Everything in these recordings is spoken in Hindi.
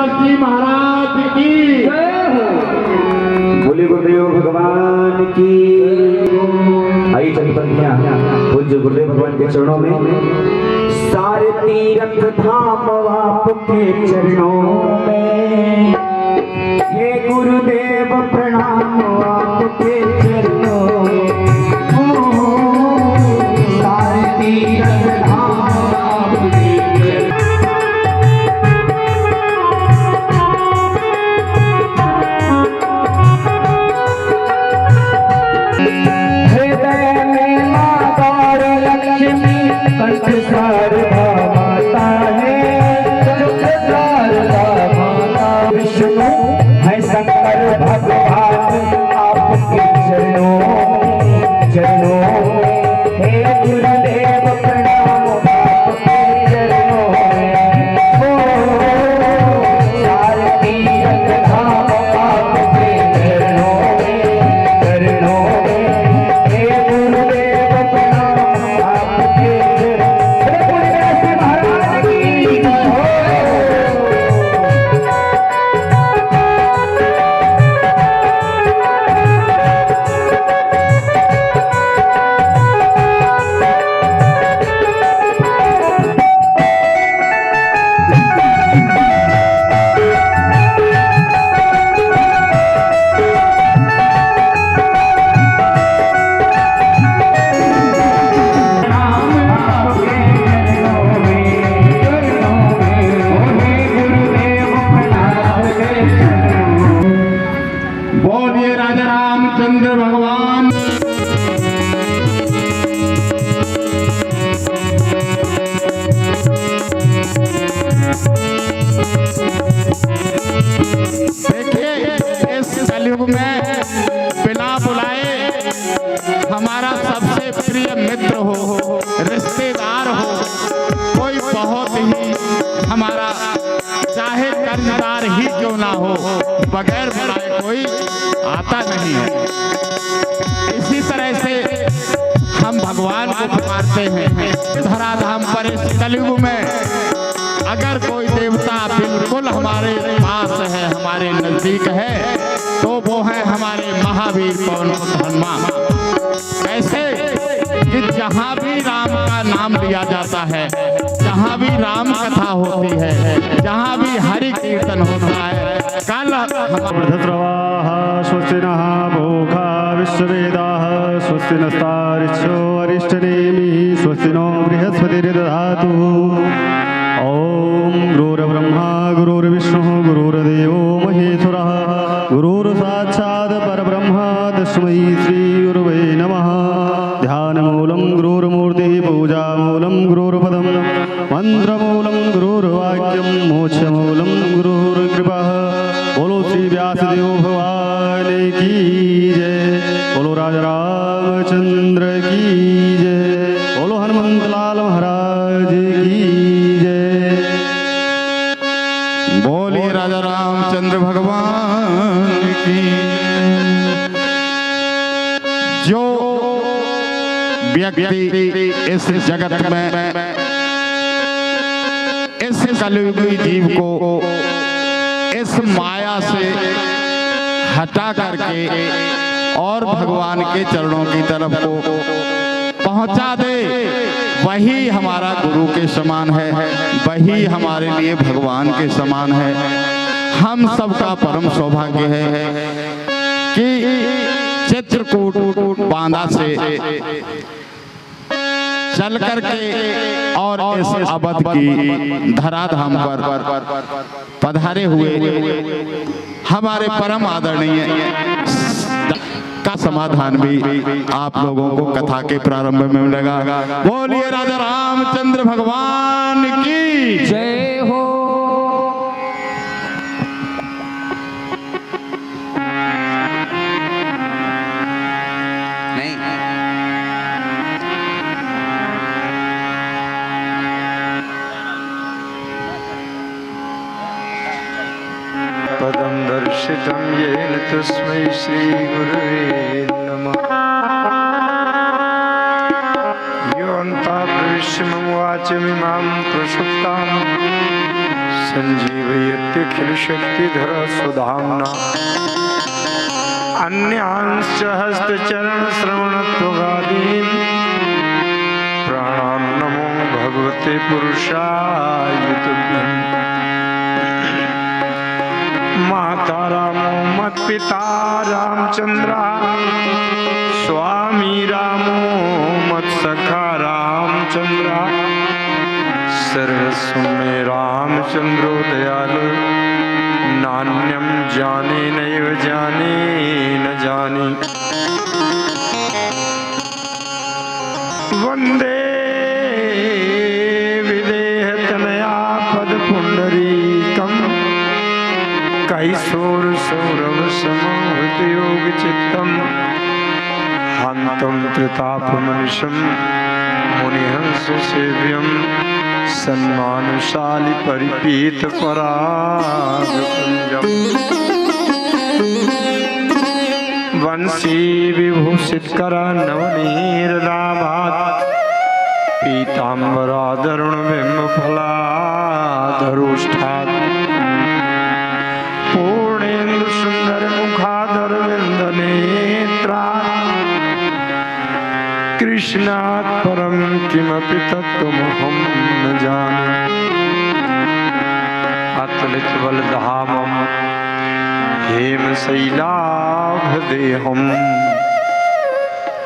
रविदास जी महाराज की बोले गुरुदेव भगवान की। आई चलपतियां पूज्य गुरुदेव भगवान के चरणों में, सारे तीर्थ धाम आपके चरणों में, हे गुरुदेव प्रणाम आपके चरणों में, सारे तीर्थ धाम आपके हमारा सबसे प्रिय मित्र हो, रिश्तेदार हो, कोई बहुत ही हमारा चाहे कर्जदार ही क्यों ना हो, बगैर बुलाए कोई आता नहीं है। इसी तरह से हम भगवान को पुकारते हैं। धराधाम पर इस कलयुग में अगर कोई देवता बिल्कुल हमारे पास है, हमारे नजदीक है, तो वो है हमारे महावीर पवन हनुमान। ऐसे कि जहाँ भी राम का नाम लिया जाता है, जहाँ भी राम कथा होती है, जहाँ भी हरि कीर्तन होता है, कल स्वस्ति नः भोगा विश्ववेदाः स्वस्ति नस्तारिच्छो अरिष्टनेमिः स्वस्ति नो बृहस्पतिर्दधातु। ओम गुरुर्ब्रह्मा गुरुर्विष्णुः गुरुर्देवो महेश्वरः गुरुर्साक्षात् परब्रह्म तस्मै श्रीगुरुवे नमः। ध्यानमूलं गुरुर्मूर्तिः पूजामूलं गुरुर्पदं मन्त्रमूलं गुरुर्वाक्यं मोक्षमूलं गुरुर्कृपा। बोलो श्री व्यासदेव भगवान की जय, बोलो राजा रामचंद्र की जय, बोलो हनुमंत लाल महाराज की जय। बोलिए राजा रामचंद्र भगवान की। जो व्यक्ति इस जगत में इस कलयुगी जीव को इस माया से हटा करके और भगवान के चरणों की तरफ को पहुंचा दे, वही हमारा गुरु के समान है, वही हमारे लिए भगवान के समान है। हम सबका परम सौभाग्य है कि चित्रकूट बांदा से चल करके और इस अवध की धराधाम पर पधारे हुए हमारे परम आदरणीय का समाधान भी आप लोगों को कथा के प्रारंभ में मिलेगा। बोलिए राजा रामचंद्र भगवान की जय हो। पदं दर्शितं येन तस्मै श्रीगुरवे नमः। योऽन्ता प्रविश्य मम वाचमिमां प्रसुप्तां संजीवयत्यखिलशक्तिधर सुधाम्ना अन्यांश्च हस्तचरणश्रवणत्वगादीन् प्राणान् नमो भगवते पुरुषाय तुभ्यम्। माता रामो मत्पिता रामचंद्र स्वामी रामो मत्सखा रामचंद्र सर्वस्व मे रामचंद्रो दयालु नान्यं जाने नैव जाने न जाने। वंदे विदेहतनया पदपुंडरीकम् कैशोर सौरभ समहृतयोग चित्तम् हन्तं त्रितापमनिशं मुनिहंस सेव्यं सन्मानशाली परिपीत परागपुंजम्। वंशी विभूषित कर नवनीरदाभात् पीताम्बराधरुण बिंब फलाधरोष्ठात् पूर्णेन्दु सुंदर मुखाधर विंदनेत्रात् कृष्णात् परम किमपि तत्त्वमहं न जाने। अतुलित बलधामं हेमशैलाभदेहं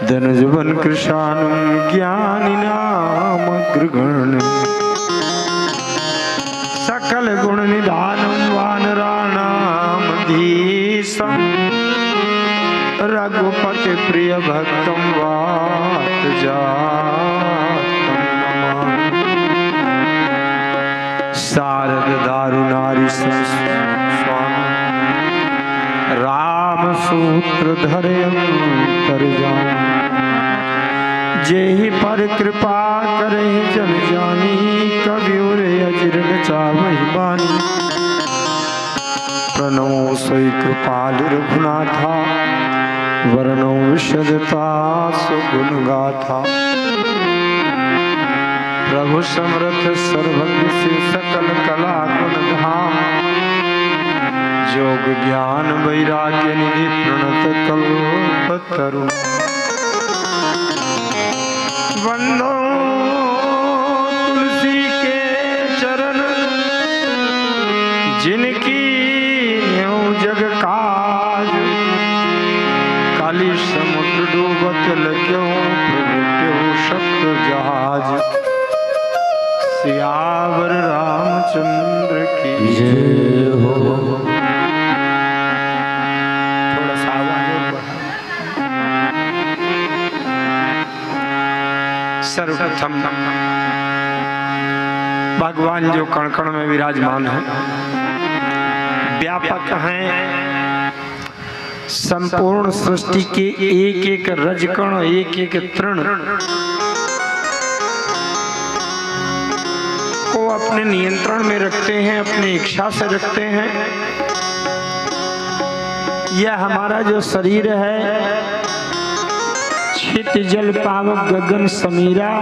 धनुजवन कृशानं ज्ञानिनामग्रगण्यं सकल गुण निधानं वानराणामधीशं रघुपति प्रिय भक्तं वातजातं नमामि। शारद दारुनारी स्वामी राम सूत्र धरे अंतर जान जेहि पर कृपा करे जन जानी कबीर अजिर चावहि बानी। प्रणमो सोई कृपाल रघुनाथा वरणो विशदता सुगुण गाथा। प्रभु समर्थ सर्वज्ञ शिव सकल कला गुण धाम योग ज्ञान वैराग्य निधि प्रणत कल्पतरु। वंदो तुलसी के चरण जिनकी न्यों जग काज काली समुद्र डूबत लग्यो प्रभु क्यों शब्द जहाज। सियावर रामचंद्र की जय हो। थोड़ा सा आवाज और बढ़ा। सर्वप्रथम भगवान जो कण कण में विराजमान है, व्यापक हैं, संपूर्ण सृष्टि के एक एक रजकण एक एक तृण को अपने नियंत्रण में रखते हैं, अपनी इच्छा से रखते हैं। यह हमारा जो शरीर है छित जल पावक गगन समीरा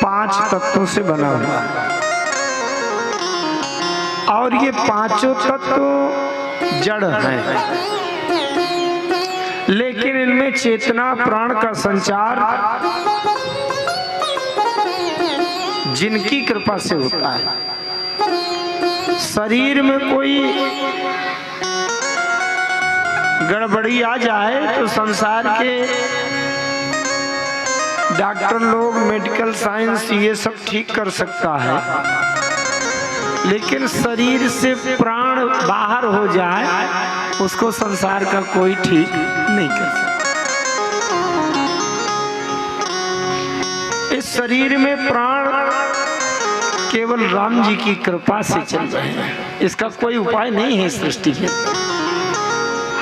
5 तत्वों से बना हुआ है और ये पांचों तत्व जड़ हैं, लेकिन इनमें चेतना प्राण का संचार जिनकी कृपा से होता है। शरीर में कोई गड़बड़ी आ जाए तो संसार के डॉक्टर लोग मेडिकल साइंस ये सब ठीक कर सकता है, लेकिन शरीर से प्राण बाहर हो जाए उसको संसार का कोई ठीक नहीं कर सकता। इस शरीर में प्राण केवल राम जी की कृपा से चल रहे हैं, इसका कोई उपाय नहीं है। सृष्टि में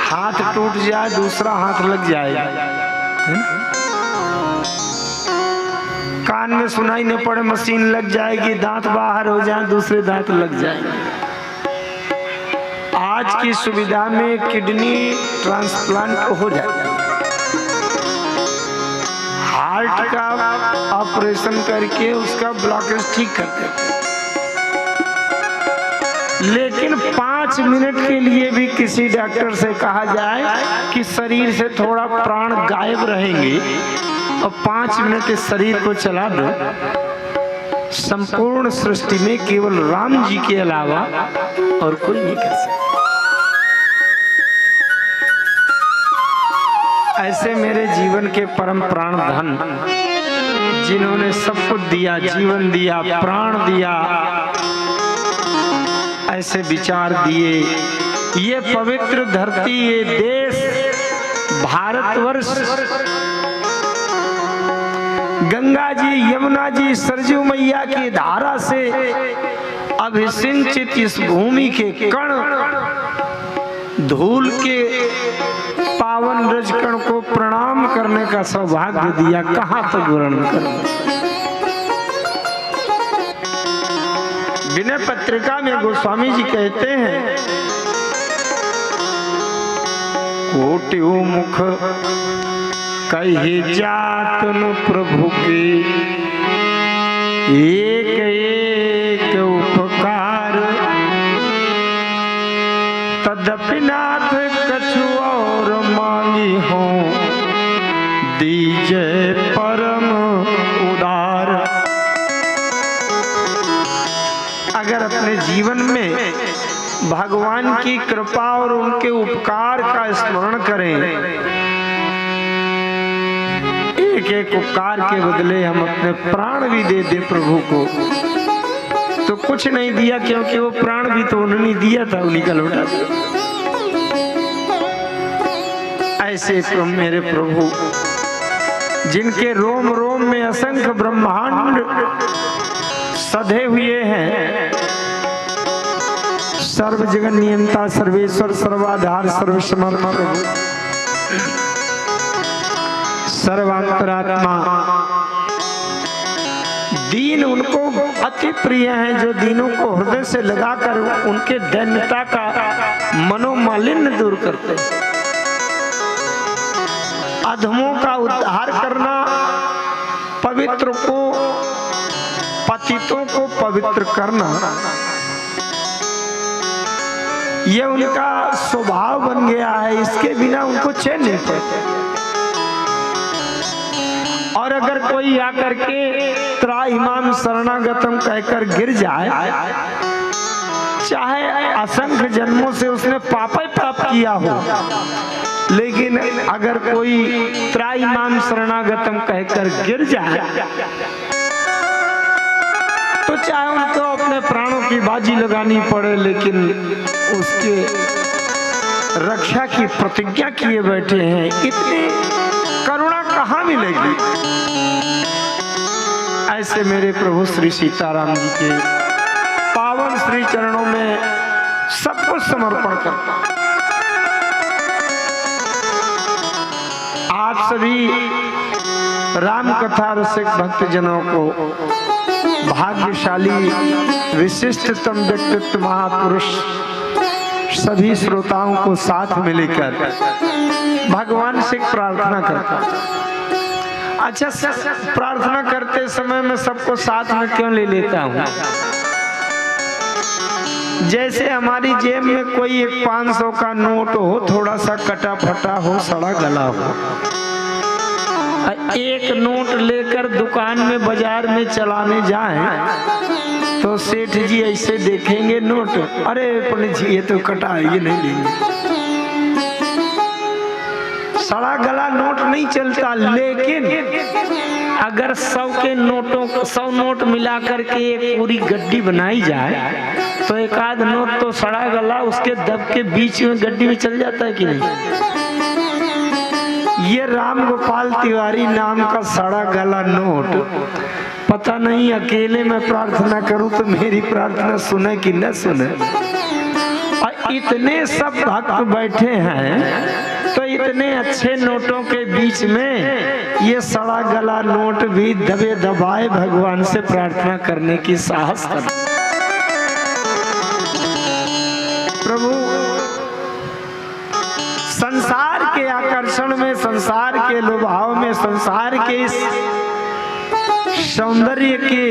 हाथ टूट जाए दूसरा हाथ लग जाएगा, कान में सुनाई न पड़े मशीन लग जाएगी, दांत बाहर हो जाए दूसरे दांत लग जाएंगे। आज की सुविधा में किडनी ट्रांसप्लांट हो जाएगा, हार्ट का ऑपरेशन करके उसका ब्लॉकेज ठीक कर देते। लेकिन 5 मिनट के लिए भी किसी डॉक्टर से कहा जाए कि शरीर से थोड़ा प्राण गायब रहेंगे और 5 मिनट इस शरीर को चला दो, संपूर्ण सृष्टि में केवल राम जी के अलावा और कोई नहीं कर सकता। ऐसे मेरे जीवन के परम प्राण धन, जिन्होंने सब कुछ दिया, जीवन दिया, प्राण दिया, ऐसे विचार दिए, ये पवित्र धरती, ये देश भारतवर्ष, गंगा जी, यमुना जी, सरजू मैया की धारा से अभिसिंचित इस भूमि के कण, धूल के पावन रजकण को प्रणाम करने का सौभाग्य दिया, कहां तक वर्णन करूं। विनय पत्रिका में गोस्वामी जी कहते हैं, कोटि मुख कही जातन प्रभु के, एक एक उपकार, तदपि नाथ कछु और मांगी हो, दीजे परम उदार। अगर अपने जीवन में भगवान की कृपा और उनके उपकार का स्मरण करें, एक एक उपकार के बदले हम अपने प्राण भी दे दे प्रभु को, तो कुछ नहीं दिया, क्योंकि वो प्राण भी तो उन्होंने दिया था, उन्हीं का लौटा दिया। ऐसे मेरे प्रभु, जिनके रोम रोम में असंख्य ब्रह्मांड सधे हुए हैं, सर्व जगन नियंता, सर्वेश्वर, सर्वाधार, सर्वसमर्थ प्रभु, सर्वांतरात्मा, दीन उनको अति प्रिय हैं, जो दीनों को हृदय से लगाकर उनके दैन्यता का मनोमालिन्य दूर करते हैं। अधमों का उद्धार करना, पवित्र को, पतितों को पवित्र करना, यह उनका स्वभाव बन गया है। इसके बिना उनको चैन नहीं पड़ता। और अगर कोई आकर के त्राहिमाम शरणागतम कहकर गिर जाए, चाहे असंख्य जन्मों से उसने पाप ही प्राप्त किया हो, लेकिन अगर कोई त्राहिमाम शरणागतम कहकर गिर जाए, तो चाहे उनको अपने प्राणों की बाजी लगानी पड़े, लेकिन उसके रक्षा की प्रतिज्ञा किए बैठे हैं। इतनी करुणा कहाँ मिलेगी। ऐसे मेरे प्रभु श्री सीताराम जी के पावन श्री चरणों में सब कुछ समर्पण करता हूं। आप सभी राम कथा रसिक भक्तजनों को, भाग्यशाली विशिष्टतम व्यक्तित्व महापुरुष सभी श्रोताओं को साथ में लेकर भगवान से प्रार्थना करता हूं। अच्छा, प्रार्थना करते समय मैं सबको साथ में क्यों ले लेता हूँ? जैसे हमारी जेब में कोई एक 500 का नोट हो, थोड़ा सा कटा फटा हो, सड़ा गला हो, एक नोट लेकर दुकान में, बाजार में चलाने जाएं, तो सेठ जी ऐसे देखेंगे नोट, अरे पंडित जी ये तो कटा है, ये नहीं लेंगे। सड़ा गला नोट नहीं चलता। लेकिन अगर 100 नोट मिला करके एक पूरी गड्डी बनाई जाए, तो एक आध नोट तो सड़ा गला उसके दब के बीच में गड्डी में चल जाता है कि नहीं? ये राम गोपाल तिवारी नाम का सड़ा गला नोट, पता नहीं अकेले में प्रार्थना करूं तो मेरी प्रार्थना सुने कि न सुने। और इतने सब भक्त बैठे हैं, तो इतने अच्छे नोटों के बीच में ये सड़ा गला नोट भी दबे दबाए भगवान से प्रार्थना करने की साहस कर। प्रभु, संसार के आकर्षण में, संसार के लुभाव में, संसार के इस सौंदर्य के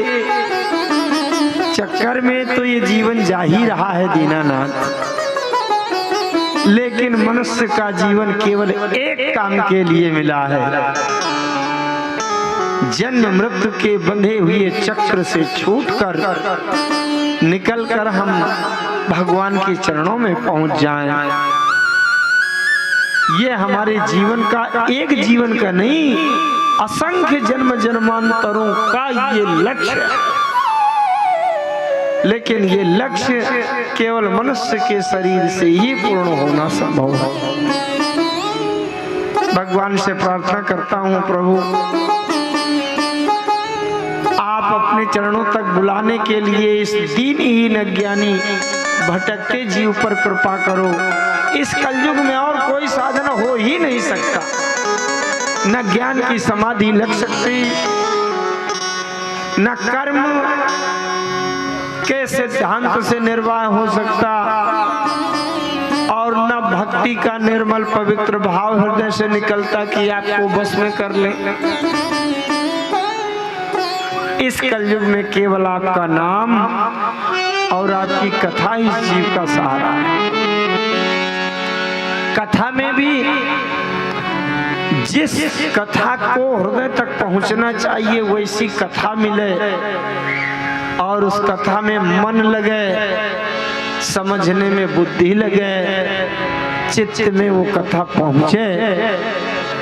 चक्कर में तो ये जीवन जा ही रहा है दीनानाथ, लेकिन मनुष्य का जीवन केवल एक काम के लिए मिला है, जन्म मृत्यु के बंधे हुए चक्र से छूटकर निकलकर हम भगवान के चरणों में पहुंच जाएं। ये हमारे जीवन का, एक जीवन का नहीं, असंख्य जन्म जन्मांतरों का ये लक्ष्य है। लेकिन ये लक्ष्य केवल मनुष्य के शरीर से ही पूर्ण होना संभव है। भगवान से प्रार्थना करता हूँ, प्रभु आप अपने चरणों तक बुलाने के लिए इस दीनहीन अज्ञानी भटकते जीव पर कृपा करो। इस कलयुग में और कोई साधन हो ही नहीं सकता, न ज्ञान की समाधि लग सकती, न कर्म के सिद्धांत से निर्वाह हो सकता, और न भक्ति का निर्मल पवित्र भाव हृदय से निकलता कि आपको बस में कर ले। इस कलयुग में केवल आपका नाम और आपकी कथा ही जीव का सहारा है। कथा में भी जिस कथा को हृदय तक पहुंचना चाहिए वैसी कथा मिले और उस कथा में मन लगे, समझने में बुद्धि लगे, चित्त में वो कथा पहुंचे,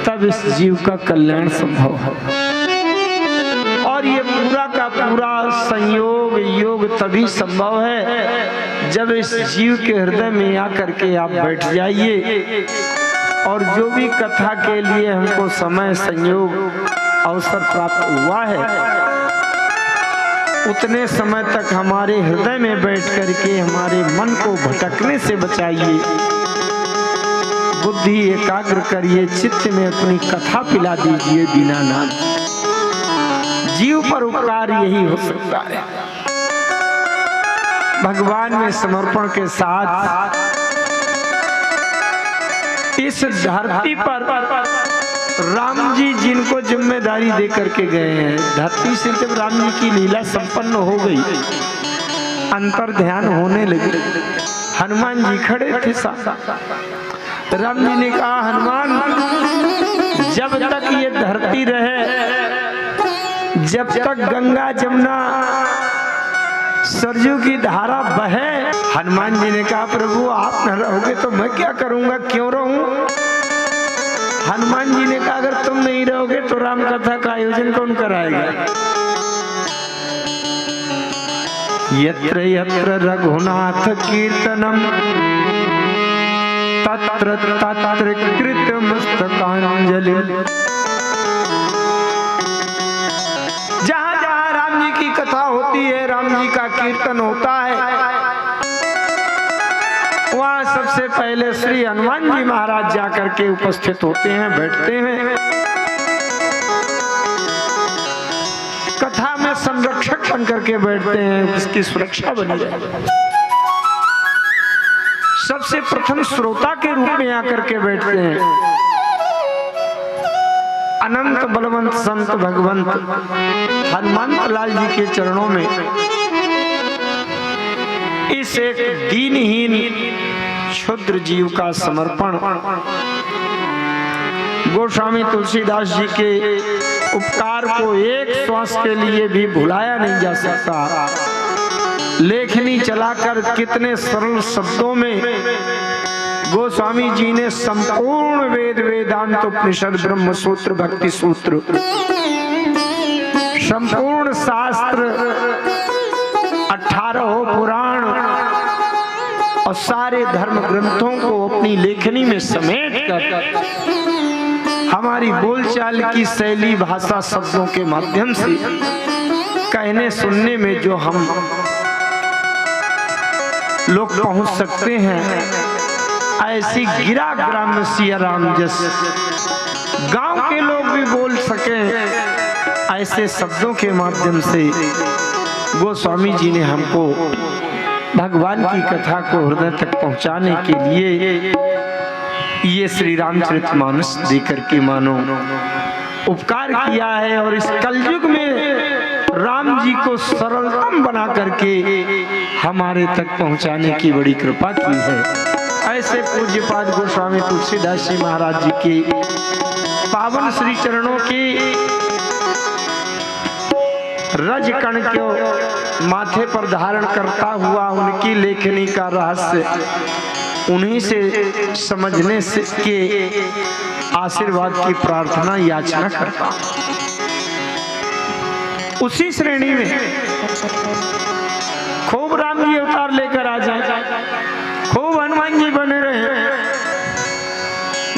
तब इस जीव का कल्याण संभव है। और ये पूरा का पूरा संयोग योग तभी संभव है जब इस जीव के हृदय में आकर के आप बैठ जाइए, और जो भी कथा के लिए हमको समय संयोग अवसर प्राप्त हुआ है, उतने समय तक हमारे हृदय में बैठ करके हमारे मन को भटकने से बचाइए, बुद्धि एकाग्र करिए, चित्त में अपनी कथा पिला दीजिए दीनानाथ। जीव पर उपकार यही हो सकता है। भगवान में समर्पण के साथ इस धरती पर राम जी जिनको जिम्मेदारी दे करके गए हैं, धरती से जब राम जी की लीला संपन्न हो गई, अंतर ध्यान होने लगे, हनुमान जी खड़े थे साथ। राम जी ने कहा, हनुमान जब तक ये धरती रहे, जब तक गंगा जमुना सरजू की धारा बहे। हनुमान जी ने कहा, प्रभु आप न रहोगे तो मैं क्या करूंगा, क्यों रहूं? हनुमान जी ने कहा, अगर तुम नहीं रहोगे तो राम कथा का आयोजन कौन कराएगा? यत्र यत्र रघुनाथ कीर्तनम तत्र तत्र कृतमस्तकांजलि। जहाँ जहाँ राम जी की कथा होती है, राम जी का कीर्तन होता है, वहाँ सबसे पहले श्री हनुमान जी महाराज जाकर के उपस्थित होते हैं, बैठते हैं। कथा में संरक्षक बन करके बैठते हैं, उसकी सुरक्षा बनी रहे। सबसे प्रथम श्रोता के रूप में आकर के बैठते हैं। अनंत बलवंत संत भगवंत हनुमंत लाल जी के चरणों में इस एक दीनहीन क्षुद्र जीव का समर्पण गोस्वामी तुलसीदास जी के उपकार को एक श्वास के लिए भी भुलाया नहीं जा सकता। लेखनी चलाकर कितने सरल शब्दों में गोस्वामी जी ने संपूर्ण वेद वेदांत उपनिषद ब्रह्म सूत्र भक्ति सूत्र संपूर्ण शास्त्र 18 पुराण और सारे धर्म ग्रंथों को अपनी लेखनी में समेट कर हमारी बोलचाल की शैली भाषा शब्दों के माध्यम से कहने सुनने में जो हम लोग पहुंच सकते हैं, ऐसी गिरा ग्राम सिया राम जस गांव के लोग भी बोल सके, ऐसे शब्दों के माध्यम से गोस्वामी जी ने हमको भगवान की कथा को हृदय तक पहुंचाने के लिए ये श्री रामचरितमानस देकर के मानो उपकार किया है। और इस कलयुग में राम जी को सरलतम बना करके हमारे तक पहुंचाने की बड़ी कृपा की है। ऐसे पूज्यपाद गोस्वामी तुलसीदास जी महाराज जी के पावन श्री चरणों की रज कण को माथे पर धारण करता हुआ उनकी लेखनी का रहस्य उन्हीं से समझने से के आशीर्वाद की प्रार्थना याचना करता। उसी श्रेणी में खूब राम जी अवतार लेकर आ जाए, खूब हनुमान जी बने रहे,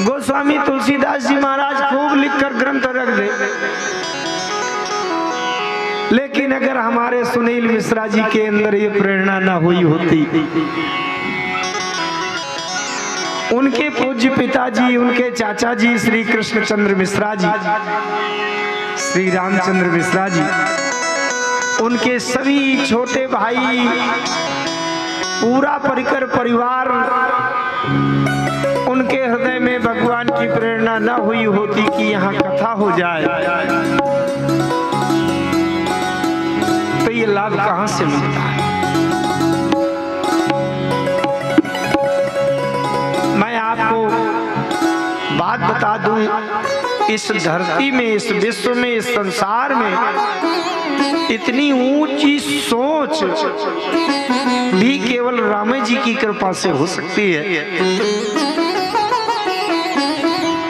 गोस्वामी तुलसीदास जी महाराज खूब लिखकर ग्रंथ रख दे, लेकिन अगर हमारे सुनील मिश्रा जी के अंदर ये प्रेरणा ना हुई होती, उनके पूज्य पिताजी, उनके चाचा जी श्री कृष्णचंद्र मिश्रा जी, श्री रामचंद्र मिश्रा जी, उनके सभी छोटे भाई, पूरा परिकर परिवार, उनके हृदय में भगवान की प्रेरणा न हुई होती कि यहाँ कथा हो जाए, तो ये लाभ कहां से मिलता है। मैं आपको बात बता दूं, इस धरती में, इस विश्व में, इस संसार में इतनी ऊंची सोच भी केवल राम जी की कृपा से हो सकती है।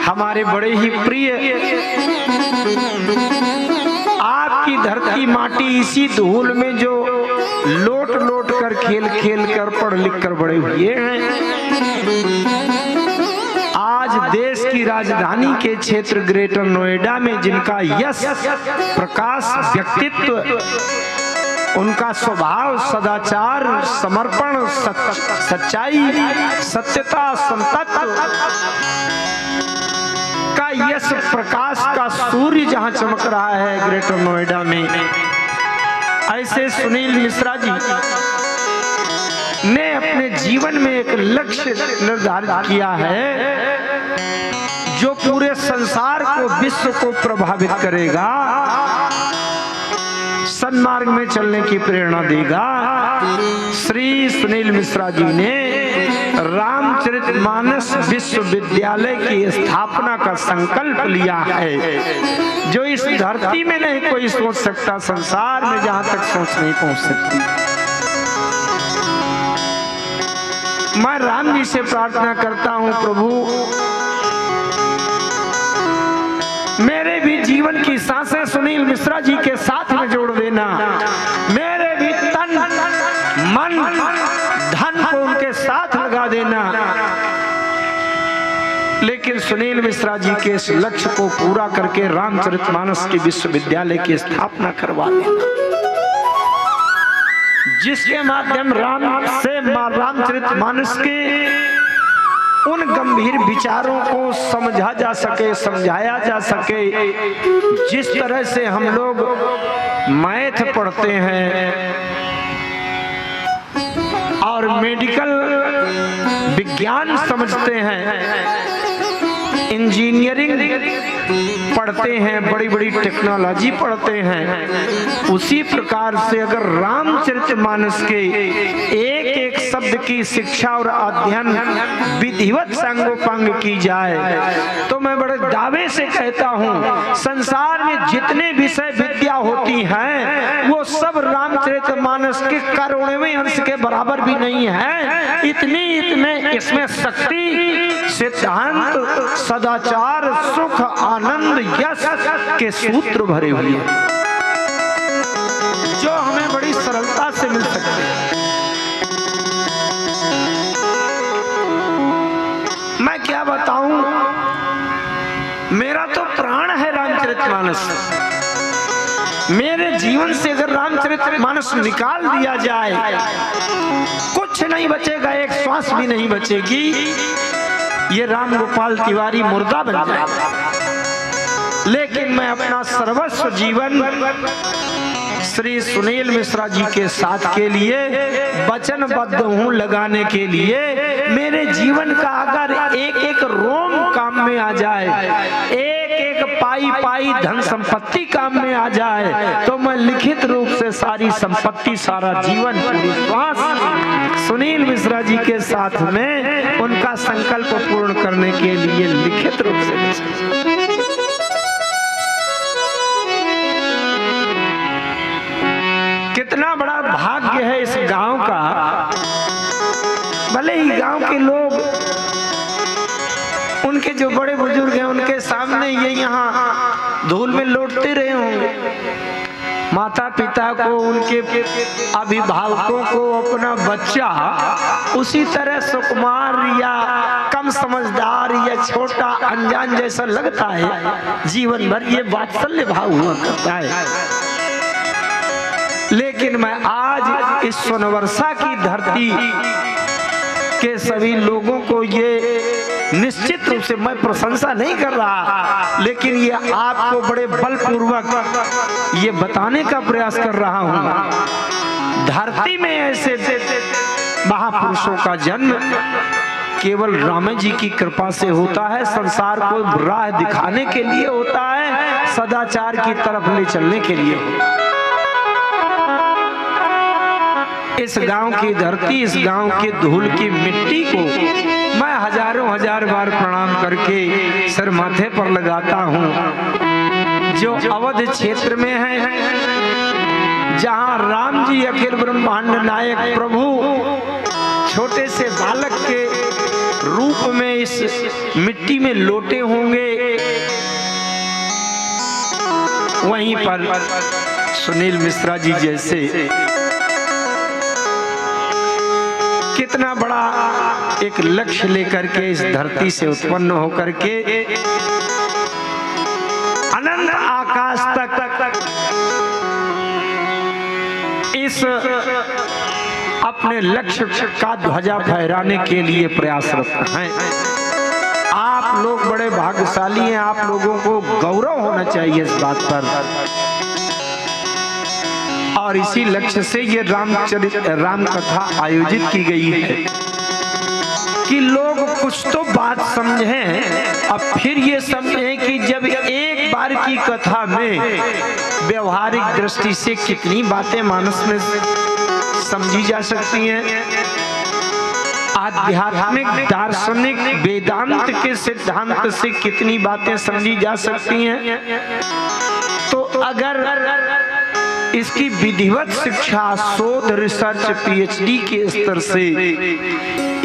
हमारे बड़े ही प्रिय आपकी धरती माटी इसी धूल में जो लोट लोट कर खेल खेल कर पढ़ लिख कर बड़े हुए हैं, आज देश की राजधानी के क्षेत्र ग्रेटर नोएडा में जिनका यश प्रकाश व्यक्तित्व, उनका स्वभाव, सदाचार, समर्पण, सच्चाई, सत्यता, संतत्व का यश प्रकाश का सूर्य जहां चमक रहा है ग्रेटर नोएडा में, ऐसे सुनील मिश्रा जी ने अपने जीवन में एक लक्ष्य निर्धारित किया है जो पूरे संसार को, विश्व को प्रभावित करेगा, सन्मार्ग में चलने की प्रेरणा देगा। श्री सुनील मिश्रा जी ने रामचरितमानस विश्वविद्यालय की स्थापना का संकल्प लिया है, जो इस धरती में नहीं कोई सोच सकता, संसार में जहां तक सोच नहीं पहुंच सकती। मैं राम जी से प्रार्थना करता हूं, प्रभु मेरे भी जीवन की सांसें सुनील मिश्रा जी के साथ में जोड़ देना, मेरे भी तन मन धन को उनके साथ लगा देना, लेकिन सुनील मिश्रा जी के इस लक्ष्य को पूरा करके रामचरितमानस के विश्वविद्यालय की स्थापना करवा देना, जिसके माध्यम रामचरितमानस के उन गंभीर विचारों को समझा जा सके, समझाया जा सके, जिस तरह से हम लोग मैथ पढ़ते हैं और मेडिकल विज्ञान समझते हैं, इंजीनियरिंग पढ़ते हैं, बड़ी बड़ी टेक्नोलॉजी पढ़ते हैं, उसी प्रकार से अगर रामचरितमानस के एक एक शब्द की शिक्षा और अध्ययन विधिवत सांगोपांग की जाए, तो मैं बड़े दावे से कहता हूँ संसार में जितने विषय विद्या होती हैं वो सब रामचरितमानस के करोड़वें अंश के बराबर भी नहीं है। इतने इसमें शक्ति, सिद्धांत, सदाचार, सुख, आनंद, यश के सूत्र भरे हुए हैं, जो हमें बड़ी सरलता से मिल सकते हैं। मैं क्या बताऊं, मेरा तो प्राण है रामचरितमानस। मेरे जीवन से अगर रामचरितमानस निकाल दिया जाए, कुछ नहीं बचेगा, एक श्वास भी नहीं बचेगी, ये राम गोपाल तिवारी मुर्दा बन जाएगा। लेकिन मैं अपना सर्वस्व जीवन श्री सुनील मिश्रा जी के साथ के लिए वचनबद्ध हूँ लगाने के लिए। मेरे जीवन का अगर एक एक रोम काम में आ जाए, एक एक पाई पाई धन संपत्ति काम में आ जाए तो मैं लिखित रूप से सारी संपत्ति, सारा जीवन, पूरी श्वास सुनील मिश्रा जी के साथ में उनका संकल्प पूर्ण करने के लिए लिखित रूप से। कितना बड़ा भाग्य है इस गांव का। भले ही गांव के लोग, उनके जो बड़े बुजुर्ग हैं, उनके सामने ये यहाँ धूल में लौटते रहे होंगे। माता पिता को, उनके अभिभावकों को अपना बच्चा उसी तरह सुकुमार या कम समझदार या छोटा अनजान जैसा लगता है। जीवन भर ये वात्सल्य भाव हुआ करता है। लेकिन मैं आज इस सोनवर्षा की धरती के सभी लोगों को ये निश्चित रूप से मैं प्रशंसा नहीं कर रहा, लेकिन ये आपको बड़े बलपूर्वक ये बताने का प्रयास कर रहा हूं। धरती में ऐसे महापुरुषों का जन्म केवल राम जी की कृपा से होता है। संसार को राह दिखाने के लिए होता है, सदाचार की तरफ ले चलने के लिए। इस गांव की धरती, इस गांव के धूल की मिट्टी को मैं हजारों हजार बार प्रणाम करके सर माथे पर लगाता हूं। जो अवध क्षेत्र में है, जहां राम जी अखिल ब्रह्मांड नायक प्रभु छोटे से बालक के रूप में इस मिट्टी में लोटे होंगे, वहीं पर सुनील मिश्रा जी जैसे कितना बड़ा एक लक्ष्य लेकर के इस धरती से उत्पन्न होकर के अनंत आकाश तक इस अपने लक्ष्य का ध्वजा फहराने के लिए प्रयासरत हैं। आप लोग बड़े भाग्यशाली हैं। आप लोगों को गौरव होना चाहिए इस बात पर। और इसी लक्ष्य से ये राम कथा आयोजित की गई है कि लोग कुछ तो बात समझें। अब फिर ये समझें कि जब एक बार की कथा में व्यवहारिक दृष्टि से कितनी बातें मानस में समझी जा सकती हैं, आध्यात्मिक, दार्शनिक, वेदांत के सिद्धांत से कितनी बातें समझी जा सकती हैं। तो अगर इसकी विधिवत शिक्षा, शोध, रिसर्च, पीएचडी के स्तर से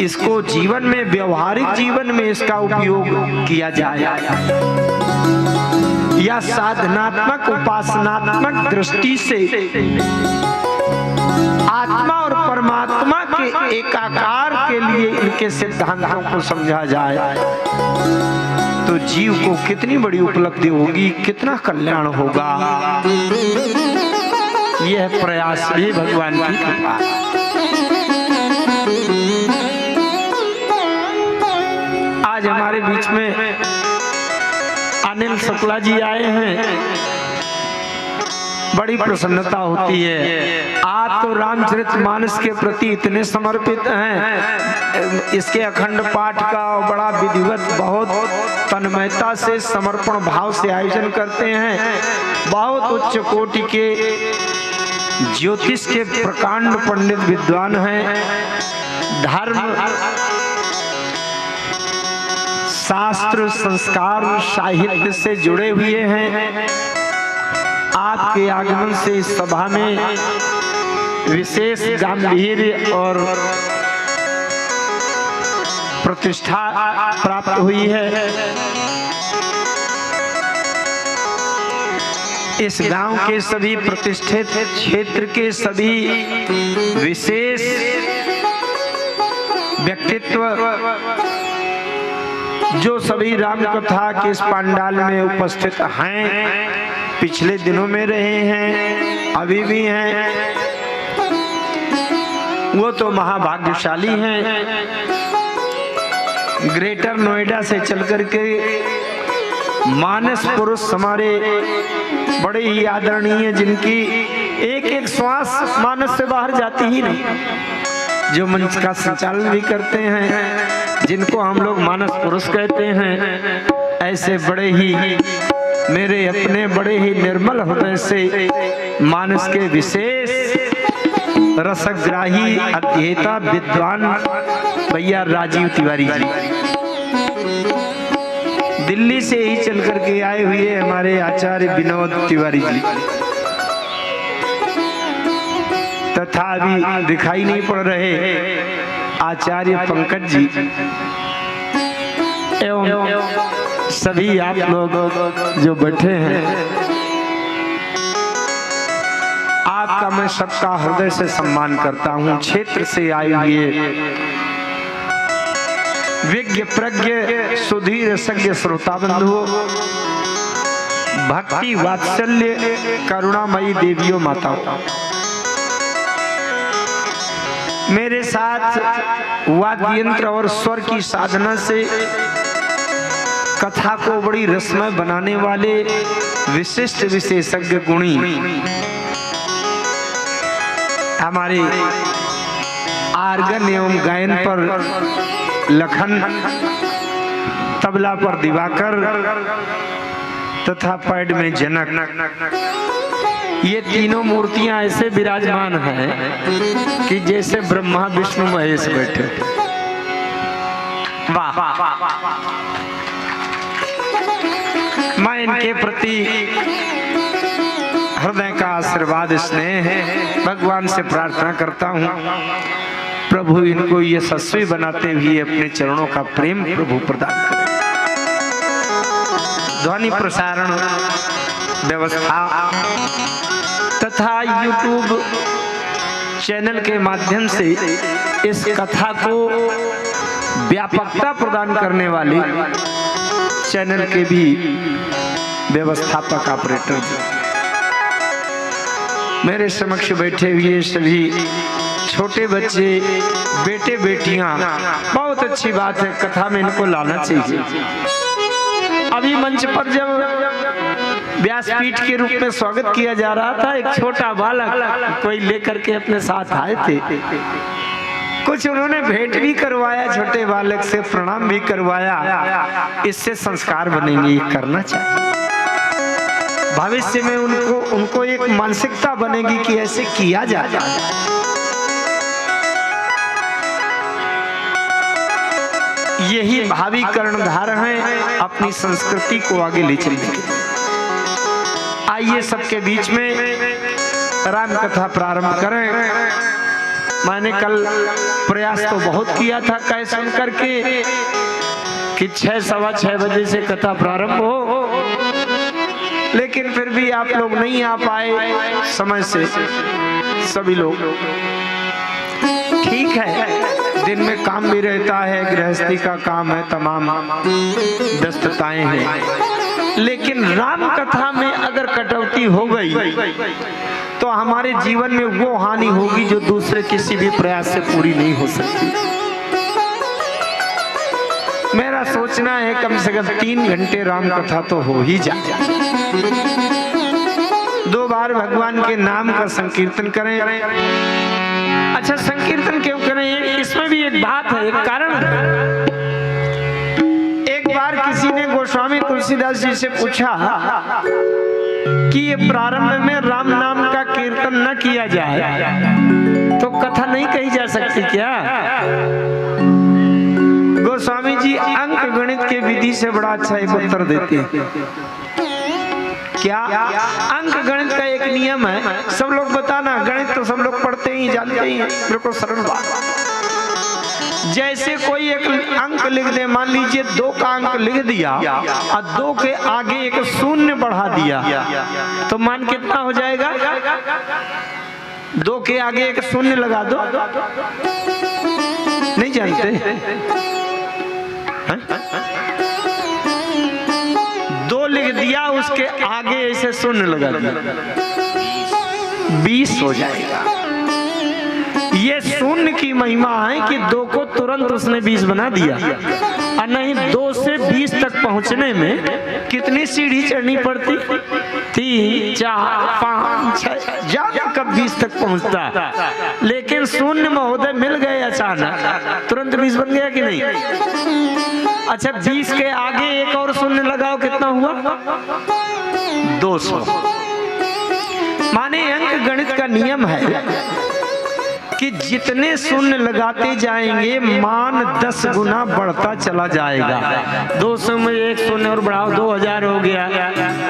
इसको जीवन में, व्यवहारिक जीवन में इसका उपयोग किया जाए या साधनात्मक, उपासनात्मक दृष्टि से आत्मा और परमात्मा के एकाकार के लिए इनके सिद्धांतों को समझा जाए तो जीव को कितनी बड़ी उपलब्धि होगी, कितना कल्याण होगा। यह प्रयास भी भगवान की कृपा। आज हमारे बीच में अनिल शुक्ला जी आए हैं, बड़ी प्रसन्नता होती है। आप तो रामचरितमानस के प्रति इतने समर्पित हैं, इसके अखंड पाठ का बड़ा विधिवत, बहुत तन्मयता से, समर्पण भाव से आयोजन करते हैं। बहुत उच्च कोटि के ज्योतिष के प्रकांड पंडित विद्वान हैं, धर्म, शास्त्र, संस्कार, साहित्य से जुड़े हुए हैं। आपके आगमन से इस सभा में विशेष गांधीर्य और प्रतिष्ठा प्राप्त हुई है। इस गांव के सभी प्रतिष्ठित क्षेत्र के सभी विशेष व्यक्तित्व जो सभी राम कथा के इस पंडाल में उपस्थित हैं, पिछले दिनों में रहे हैं, अभी भी हैं, वो तो महाभाग्यशाली हैं। ग्रेटर नोएडा से चलकर के मानस पुरुष हमारे बड़े ही आदरणीय, जिनकी एक एक श्वास मानस से बाहर जाती ही नहीं, जो मंच का संचालन भी करते हैं, जिनको हम लोग मानस पुरुष कहते हैं। ऐसे बड़े ही मेरे अपने बड़े ही निर्मल हृदय से मानस के विशेष रसग्राही अध्येता विद्वान भैया राजीव तिवारी जी दिल्ली से ही चल करके आए हुए हमारे आचार्य विनोद तिवारी जी तथा अभी दिखाई नहीं पड़ रहे आचार्य पंकज जी एवं सभी आप लोग जो बैठे हैं, आपका मैं सबका हृदय से सम्मान करता हूं। क्षेत्र से आए हुए विज्ञ प्रज्ञ सुधीर सज्ञ श्रोता बंधुओं, भक्ति वात्सल्य करुणामयी देवियों माताओं, मेरे साथ वाद्य यंत्र और स्वर की साधना से कथा को बड़ी रसमय बनाने वाले विशिष्ट विशेषज्ञ गुणी हमारे आर्गन एवं गायन पर लखन, तबला पर दिवाकर तथा पैड में जनक, ये तीनों मूर्तियां ऐसे विराजमान हैं कि जैसे ब्रह्मा विष्णु महेश बैठे। वाह, मैं इनके प्रति हृदय का आशीर्वाद स्नेह है, भगवान से प्रार्थना करता हूँ प्रभु इनको यशस्वी बनाते हुए अपने चरणों का प्रेम प्रभु प्रदान करें। ध्वनि प्रसारण व्यवस्था तथा YouTube चैनल के माध्यम से इस कथा को व्यापकता प्रदान करने वाले चैनल के भी व्यवस्थापक ऑपरेटर मेरे समक्ष बैठे हुए सभी छोटे बच्चे, बेटे बेटियां, बहुत अच्छी बात है, कथा में इनको लाना चाहिए। अभी मंच पर जब व्यासपीठ के रूप में स्वागत किया जा रहा था, एक छोटा बालक कोई लेकर के अपने साथ आए थे, कुछ उन्होंने भेंट भी करवाया, छोटे बालक से प्रणाम भी करवाया। इससे संस्कार बनेंगे, ये करना चाहिए। भविष्य में उनको एक मानसिकता बनेगी कि ऐसे किया जाए। यही भावी कर्णधार हैं अपनी संस्कृति को आगे ले चलने के। आइए सबके बीच में राम कथा प्रारंभ करें। मैंने कल प्रयास तो बहुत किया था कह सुन करके कि 6 सवा 6 बजे से कथा प्रारंभ हो, लेकिन फिर भी आप लोग नहीं आ पाए समय से। सभी लोग ठीक है, दिन में काम भी रहता है, गृहस्थी का काम है, तमाम व्यस्तताएं हैं, लेकिन राम कथा में अगर कटौती हो गई तो हमारे जीवन में वो हानि होगी जो दूसरे किसी भी प्रयास से पूरी नहीं हो सकती। मेरा सोचना है कम से कम 3 घंटे राम कथा तो हो ही जाए। 2 बार भगवान के नाम का संकीर्तन करें। अच्छा, संकीर्तन क्यों करें? इसमें भी एक बात है, एक कारण है। एक बार किसी ने गोस्वामी तुलसीदास जी से पूछा कि ये प्रारंभ में राम नाम का कीर्तन न किया जाए तो कथा नहीं कही जा सकती क्या? गोस्वामी जी अंक गणित के विधि से बड़ा अच्छा एक उत्तर देते हैं। क्या? अंक गणित का एक नियम है, सब लोग बताना, गणित तो सब लोग पढ़ते ही जानते ही हैं, बिल्कुल सरल बात। जैसे कोई एक अंक लिख दे, मान लीजिए 2 का अंक लिख दिया और 2 के आगे एक 0 बढ़ा दिया तो मान कितना हो जाएगा? 2 के आगे एक 0 लगा दो। नहीं जानते? 2 लिख दिया, उसके आगे ऐसे 0 लगा दिया, 20 हो जाएगा। ये 0 की महिमा है कि 2 को तुरंत उसने 20 बना दिया। और नहीं, 2 से 20 तक पहुंचने में कितनी सीढ़ी चढ़नी पड़ती? 3, 4, 5, 6, जाने कब 20 तक पहुंचता। लेकिन 0 महोदय मिल गए अचानक, तुरंत 20 बन गया कि नहीं? अच्छा 20 के आगे एक और शून्य लगाओ, कितना हुआ? 200। माने अंक गणित का नियम है कि जितने शून्य लगाते जाएंगे मान 10 गुना बढ़ता चला जाएगा। 200 में एक शून्य और बढ़ाओ 2000 हो गया,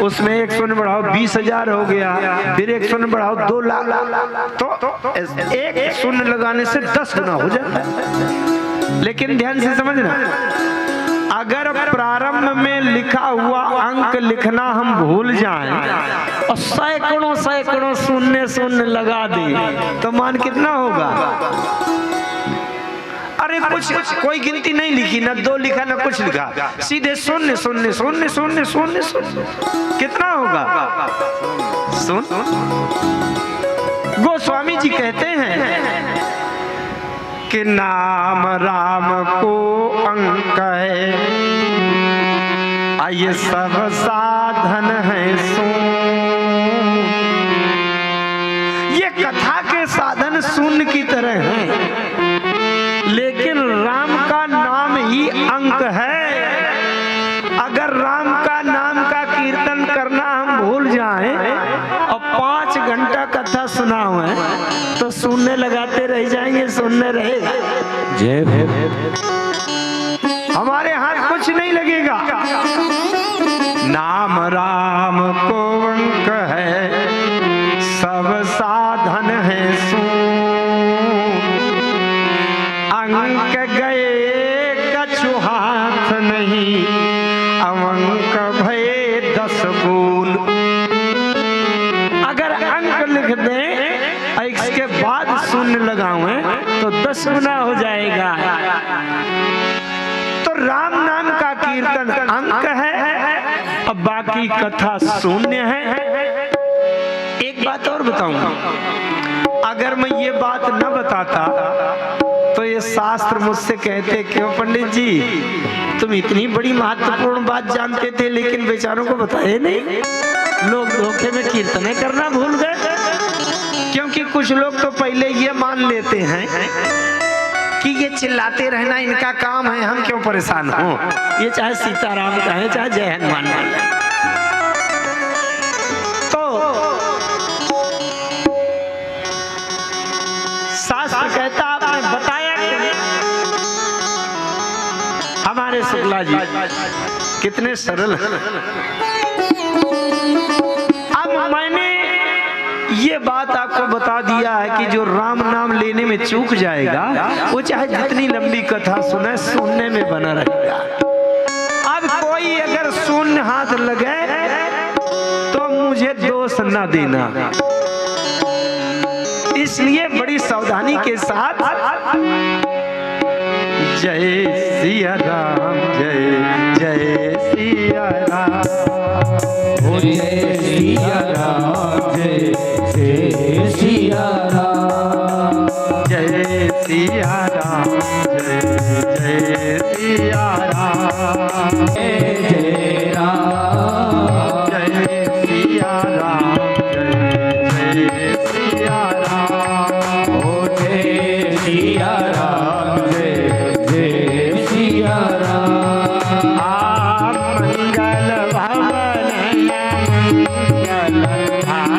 उसमें एक शून्य बढ़ाओ 20,000 हो गया, फिर एक शून्य बढ़ाओ 2 लाख। तो एक शून्य लगाने से 10 गुना हो जाता है। लेकिन ध्यान से समझना, अगर प्रारंभ में लिखा हुआ अंक लिखना हम भूल जाएं और सैकड़ों सैकड़ों शून्य शून्य लगा दें तो मान कितना होगा? अरे कुछ कोई गिनती नहीं लिखी, ना 2 लिखा ना कुछ लिखा, सीधे शून्य शून्य शून्य शून्य शून्य शून्य, कितना होगा? सुन, गोस्वामी जी कहते हैं कि नाम राम को अंक है, ये सब साधन है ये कथा के साधन शून्य की तरह हैं, लेकिन राम का नाम ही अंक है। अगर राम का नाम का कीर्तन करना हम भूल जाएं और 5 घंटा कथा सुना हुआ तो शून्य लगाते रह जाएंगे, शून्य रहेगा, हमारे हाथ कुछ नहीं लगेगा। नाम राम को अंक है, सब साधन है अंक गए कछु हाथ नहीं, अवंक भय 10 गुण। अगर अंक लिख दें इसके बाद शून्य लगाएं तो 10 गुना हो जाएगा। तो राम नाम का कीर्तन अंक है, अब बाकी कथा शून्य है। एक बात और बताऊंगा, अगर मैं ये बात न बताता तो ये शास्त्र मुझसे कहते क्यों पंडित जी तुम इतनी बड़ी महत्वपूर्ण बात जानते थे लेकिन बेचारों को बताए नहीं, लोग धोखे में कीर्तन करना भूल गए। क्योंकि कुछ लोग तो पहले ये मान लेते हैं कि ये चिल्लाते रहना इनका काम है, हम क्यों परेशान हो, ये चाहे सीताराम कहें चाहे जय हनुमान कहें। तो शास्त्र कहता आपने बताया हमारे शुक्ला जी कितने सरल हैं। अब मैंने ये बात आपको बता दिया है कि जो राम नाम लेने में चूक जाएगा वो चाहे जितनी लंबी कथा सुने सुनने में बना रहेगा। अब कोई अगर शून्य हाथ लगे तो मुझे दोष न देना, इसलिए बड़ी सावधानी के साथ जय सिया राम, जय जय सिया राम, जय सिया राम, जय जय सिया राम, जय सिया राम, जय जय सिया राम, जय जय राम, जय सिया राम, जय जय सिया राम, ओ जय सिया राम, जय जय सिया राम। आप मंगल भवन मंगल धाम,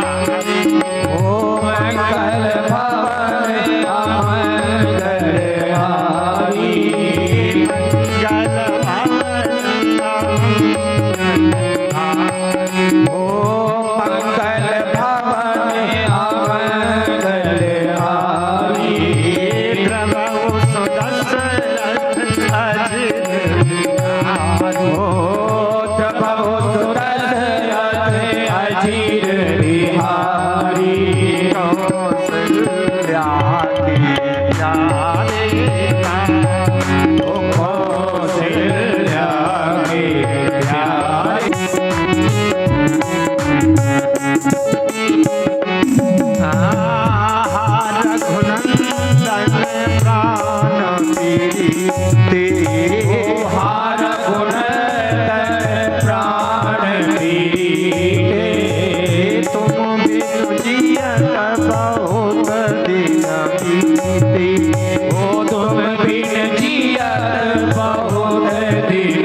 ओ मंगल भवन अमंगल हारी, मंगल भवन ओ मंगल भवन अमंगल हारी, प्रभु सुदशरथ अजित प्रभु सुदशरथ अजीर बिहारी, कौशल्या के प्यारे ओ कौशल्या के प्यारे, रघुनंदन प्राण पीते, हार गुणतन प्राण पीते, तुम बिनु जियत बहुत दिन बीते, ओ तुम बिन जियत बहुत दिन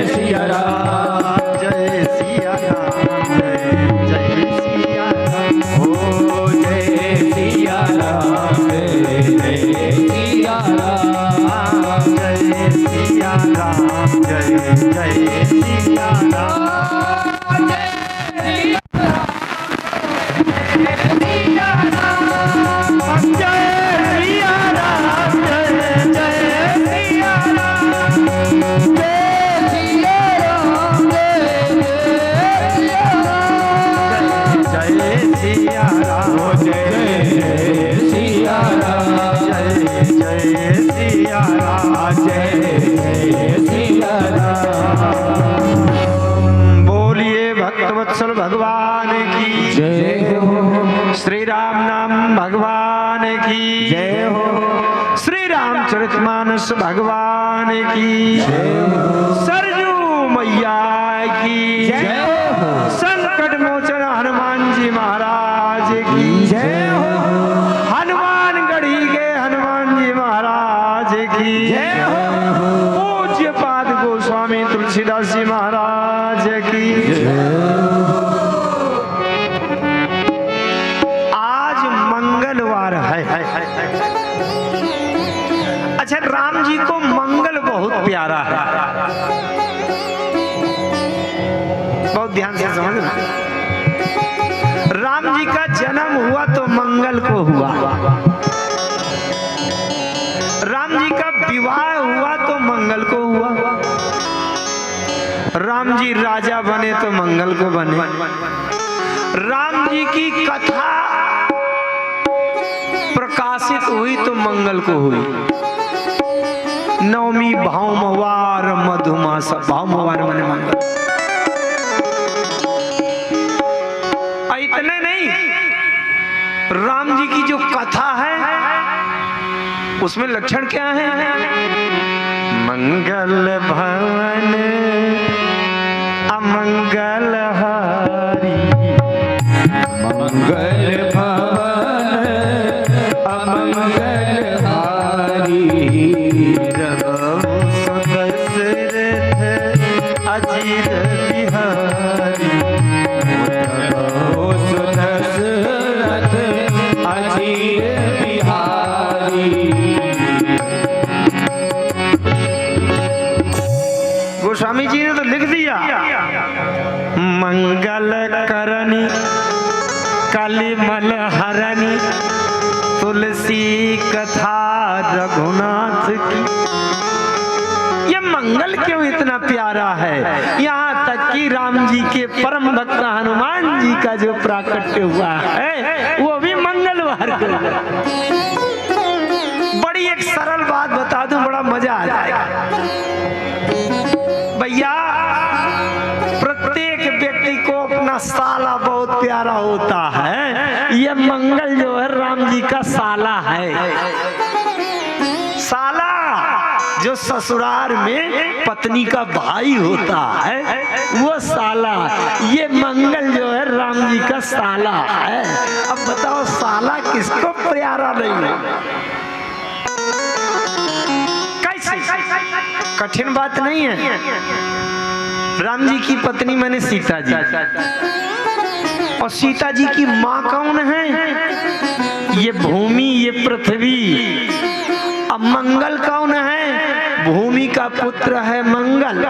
सिया राम जय जय सिया राम जय सिया राम जय जय सिया राम। बोलिए भक्तवत्सल भगवान की जय हो। श्री राम नाम भगवान की जय हो। श्री रामचरितमानस भगवान की जय हो। सरजू मैया की जय हो। संकट मोचन हनुमान जी महाराज की जय हो। हनुमानगढ़ी के हनुमान जी महाराज की जय हो। पूज्य पाद गोस्वामी तुलसीदास जी महाराज की आज मंगलवार है। अच्छा, राम जी को मंगल बहुत प्यारा है, बहुत ध्यान से समझना। राम जी का जन्म हुआ तो मंगल को हुआ, राम जी का विवाह हुआ तो मंगल को हुआ, राम जी राजा बने तो मंगल को बने, राम जी की कथा प्रकाशित हुई तो मंगल को हुई। नवमी भावमवार मधुमास, भावमवार माने मंगल। इतने नहीं, राम जी की जो कथा है उसमें लक्षण क्या है? मंगल भवन अमंगल हारी, मंगल भवन अमंगल हारी, दशरथ अजीर बिहारी, दशरथ अजीर बिहारी। गोस्वामी जी ने तो लिख दिया, मंगल करनी कलिमल हरनी, तुलसी कथा रघुनाथ की। ये मंगल क्यों इतना प्यारा है? यहाँ तक कि राम जी के परम भक्त हनुमान जी का जो प्राकट्य हुआ है वो भी मंगलवार को। बड़ी एक सरल बात बता दूं, बड़ा मजा आ जाएगा। होता है, ये मंगल जो है राम जी का साला है। साला जो ससुराल में पत्नी का भाई होता है वो साला, ये मंगल जो है राम जी का साला है। अब बताओ साला किसको प्यारा नहीं है? कैसे? कठिन बात नहीं है। राम जी की पत्नी मैंने सीता जी, और सीता जी की माँ कौन है? ये भूमि, ये पृथ्वी। अब मंगल कौन है? भूमि का पुत्र है मंगल।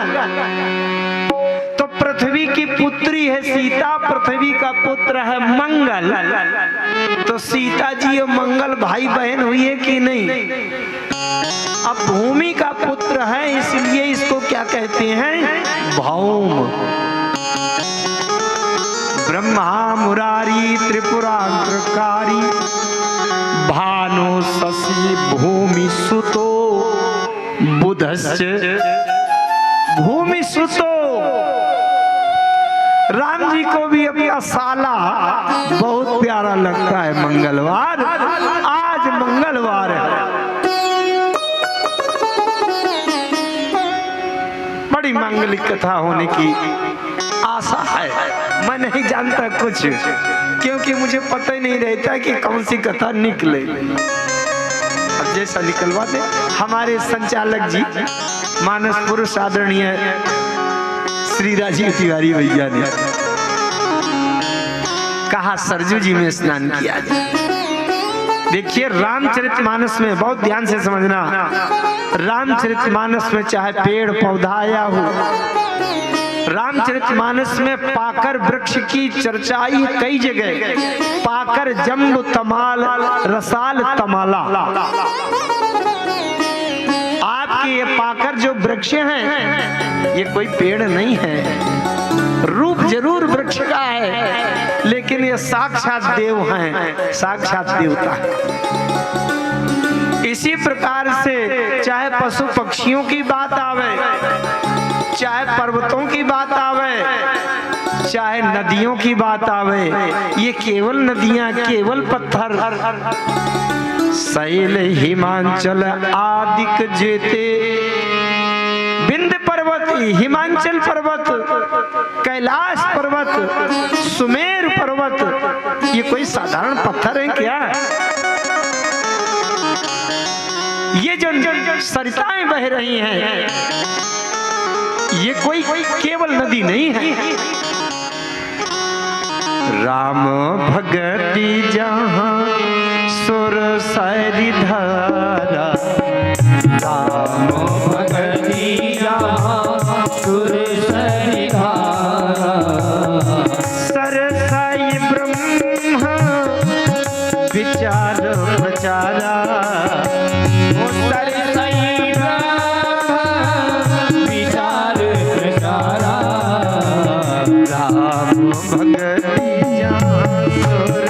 तो पृथ्वी की पुत्री है सीता, पृथ्वी का पुत्र है मंगल। तो सीता जी और मंगल भाई बहन हुई है कि नहीं? अब भूमि का पुत्र है, इसलिए इसको क्या कहते हैं? भौम। ब्रह्मा मुरारी त्रिपुरांतकारी भानु शशि भूमि सुतो बुधश्च भूमि सुतो। राम जी को भी अपना साला बहुत प्यारा लगता है। मंगलवार, आज मंगलवार है, बड़ी मांगलिक कथा होने की आशा है। मैं नहीं जानता कुछ, क्योंकि मुझे पता ही नहीं रहता कि कौन सी कथा निकले। अब जैसा निकलवा दे। हमारे संचालक जी मानस पुरुष आदरणीय श्री राजीव तिवारी भैया ने कहा सरजू जी में स्नान किया जाए। देखिए रामचरितमानस में, बहुत ध्यान से समझना, रामचरितमानस में चाहे पेड़ पौधा आया हो, रामचरितमानस में पाकर वृक्ष की चर्चा ही कई जगह। पाकर जम्बु तमाल रसाल तमाला। आपके ये पाकर जो वृक्ष हैं, ये कोई पेड़ नहीं है, रूप जरूर वृक्ष का है, लेकिन ये साक्षात देव हैं, साक्षात देवता है। इसी प्रकार से चाहे पशु पक्षियों की बात आवे, चाहे पर्वतों की बात आवे, चाहे नदियों की बात आवे, ये केवल नदियां, केवल पत्थर। शैल हिमांचल आदिक जेते, विंध्य पर्वत, हिमांचल पर्वत, कैलाश पर्वत, सुमेर पर्वत, ये कोई साधारण पत्थर है क्या? ये जो सरिताएं बह रही हैं, ये कोई केवल नदी नहीं है। राम भगति जहाँ सुर सैरी धारा, राम भगति जहाँ सुर सैरी धारा, सरसाई ब्रह्म विचार प्रचारा। सरसाई ब्रह्म विचार प्रचारा, राम भगति जहाँ सुर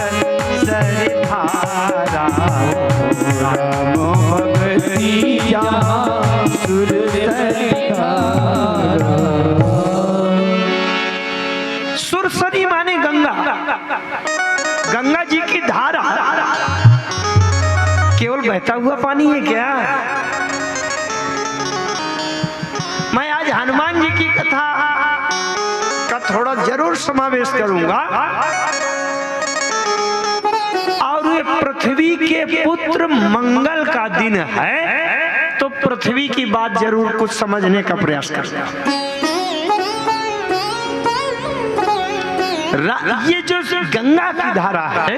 सैरी धारा, राम भगति जहाँ सुर सैरी धारा। सुरसरी माने गंगा, गंगा जी की धारा। केवल बहता हुआ पानी है क्या? मैं आज हनुमान जी की कथा का थोड़ा जरूर समावेश करूंगा। और ये पृथ्वी के पुत्र मंगल का दिन है, तो पृथ्वी की बात जरूर कुछ समझने का प्रयास करते हैं। ये जो गंगा की धारा है,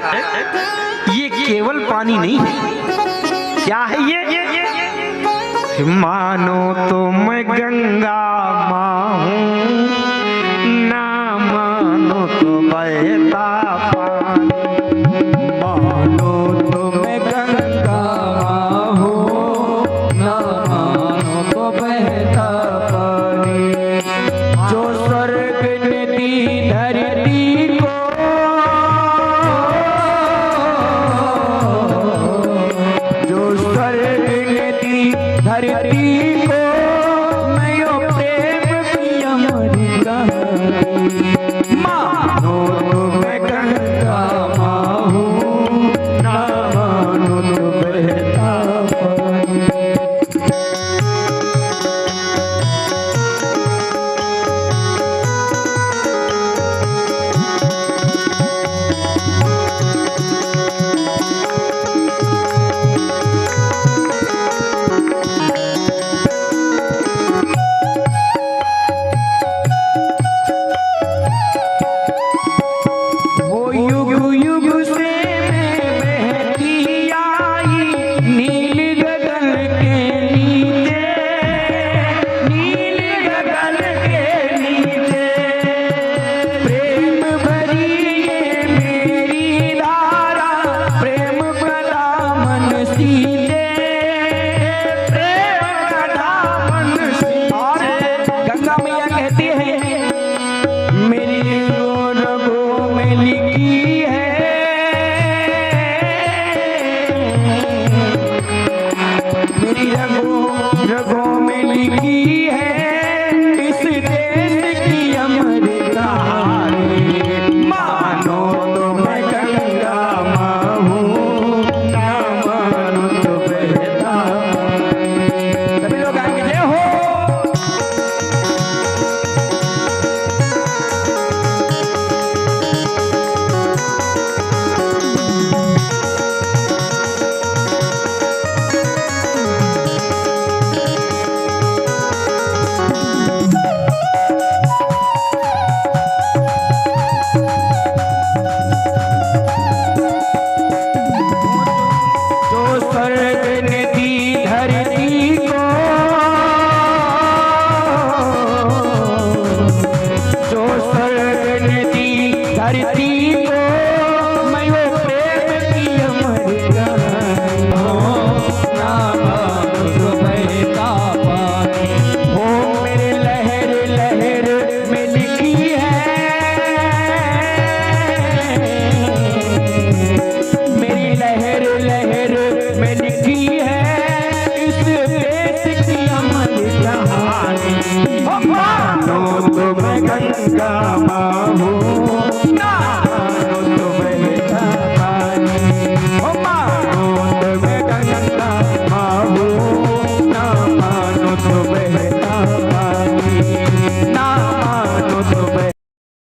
ये केवल पानी नहीं है। क्या है ये? मानो तो मैं गंगा